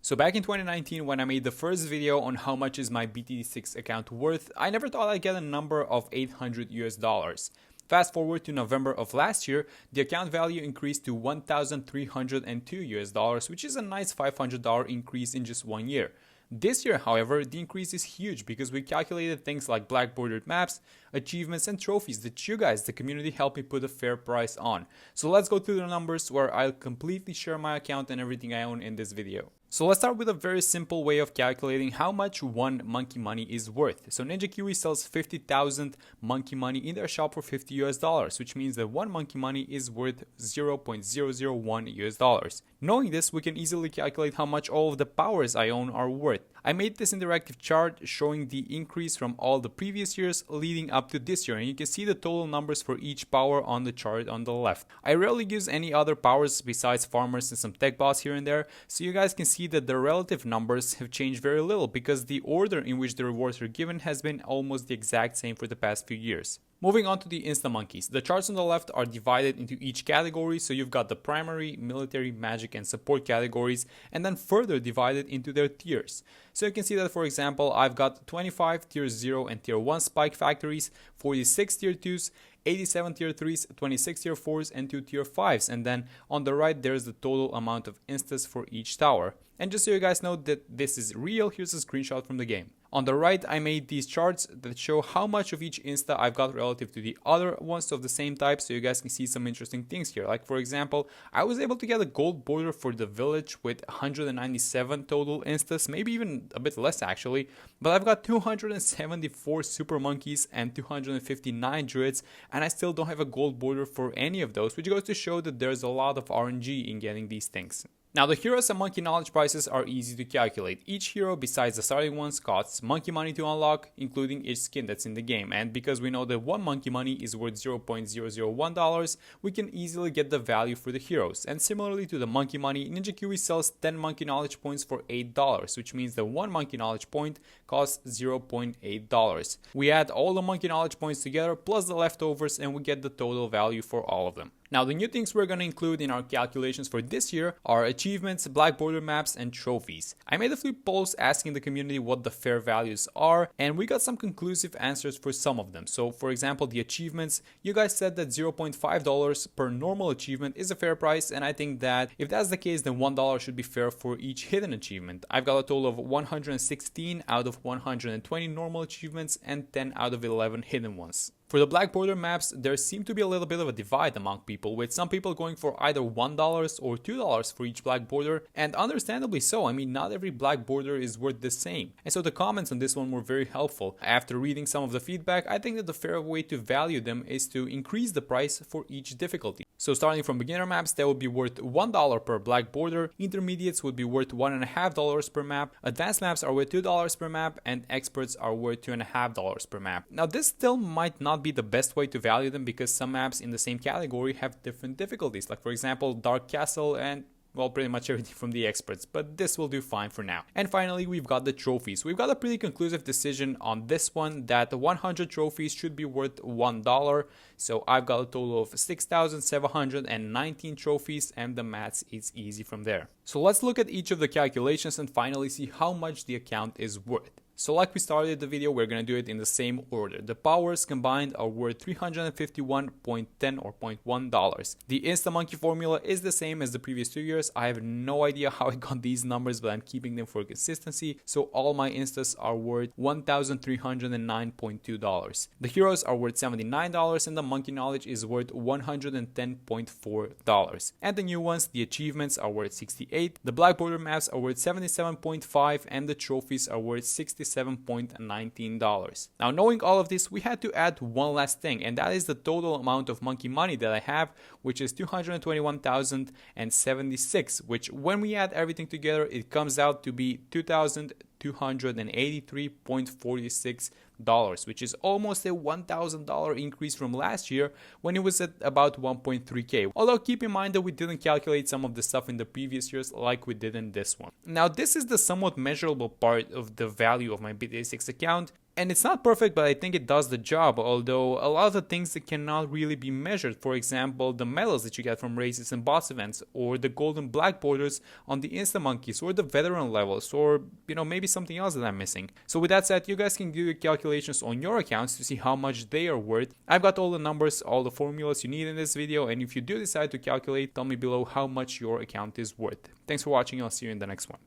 So back in 2019, when I made the first video on how much is my BTD6 account worth, I never thought I'd get a number of 800 US dollars. Fast forward to November of last year, the account value increased to 1,302 US dollars, which is a nice $500 increase in just 1 year. This year, however, the increase is huge because we calculated things like black bordered maps, achievements, and trophies that you guys, the community, helped me put a fair price on. So let's go through the numbers where I'll completely share my account and everything I own in this video. So let's start with a very simple way of calculating how much one monkey money is worth. So Ninja Kiwi sells 50,000 monkey money in their shop for 50 US dollars, which means that one monkey money is worth 0.001 US dollars. Knowing this, we can easily calculate how much all of the powers I own are worth. I made this interactive chart showing the increase from all the previous years leading up to this year, and you can see the total numbers for each power on the chart on the left. I rarely use any other powers besides farmers and some tech boss here and there, so you guys can see that the relative numbers have changed very little because the order in which the rewards are given has been almost the exact same for the past few years. Moving on to the insta-monkeys. The charts on the left are divided into each category, so you've got the primary, military, magic, and support categories, and then further divided into their tiers. So you can see that, for example, I've got 25 tier 0 and tier 1 spike factories, 46 tier 2s, 87 tier 3s, 26 tier 4s, and 2 tier 5s, and then on the right there's the total amount of instas for each tower. And just so you guys know that this is real, here's a screenshot from the game. On the right, I made these charts that show how much of each insta I've got relative to the other ones of the same type, so you guys can see some interesting things here. Like, for example, I was able to get a gold border for the village with 197 total instas, maybe even a bit less actually, but I've got 274 super monkeys and 259 druids, and I still don't have a gold border for any of those, which goes to show that there's a lot of RNG in getting these things. Now, the heroes and monkey knowledge prices are easy to calculate. Each hero, besides the starting ones, costs monkey money to unlock, including each skin that's in the game. And because we know that one monkey money is worth $0.001, we can easily get the value for the heroes. And similarly to the monkey money, Ninja Kiwi sells 10 monkey knowledge points for $8, which means that one monkey knowledge point costs $0.8. We add all the monkey knowledge points together plus the leftovers and we get the total value for all of them. Now, the new things we're going to include in our calculations for this year are achievements, black border maps, and trophies. I made a few polls asking the community what the fair values are, and we got some conclusive answers for some of them. So, for example, the achievements, you guys said that $0.5 per normal achievement is a fair price, and I think that if that's the case, then $1 should be fair for each hidden achievement. I've got a total of 116 out of 120 normal achievements and 10 out of 11 hidden ones. For the black border maps, there seemed to be a little bit of a divide among people, with some people going for either $1 or $2 for each black border, and understandably so. I mean, not every black border is worth the same. And so the comments on this one were very helpful. After reading some of the feedback, I think that the fair way to value them is to increase the price for each difficulty. So starting from beginner maps, that would be worth $1 per black border, intermediates would be worth $1.50 per map, advanced maps are worth $2 per map, and experts are worth $2.50 per map. Now, this still might not be the best way to value them because some maps in the same category have different difficulties, like for example Dark Castle and well, pretty much everything from the experts, but this will do fine for now. And finally, we've got the trophies. We've got a pretty conclusive decision on this one that the 100 trophies should be worth $1. So I've got a total of 6,719 trophies, and the maths is easy from there. So let's look at each of the calculations and finally see how much the account is worth. So like we started the video, we're going to do it in the same order. The powers combined are worth $351.10 or $0.1. The insta-monkey formula is the same as the previous 2 years. I have no idea how I got these numbers, but I'm keeping them for consistency. So all my instas are worth $1,309.2. The heroes are worth $79 and the monkey knowledge is worth $110.4. And the new ones, the achievements, are worth $68. The black border maps are worth $77.5 and the trophies are worth $67.19. Now, knowing all of this, we had to add one last thing, and that is the total amount of monkey money that I have, which is 221,076, which when we add everything together, it comes out to be $2,283.46, which is almost a $1,000 increase from last year when it was at about 1.3k. Although keep in mind that we didn't calculate some of the stuff in the previous years like we did in this one. Now, this is the somewhat measurable part of the value of my BTD6 account. And it's not perfect, but I think it does the job, although a lot of the things that cannot really be measured, for example, the medals that you get from races and boss events, or the gold and black borders on the insta-monkeys, or the veteran levels, or maybe something else that I'm missing. So with that said, you guys can do your calculations on your accounts to see how much they are worth. I've got all the numbers, all the formulas you need in this video, and if you do decide to calculate, tell me below how much your account is worth. Thanks for watching, I'll see you in the next one.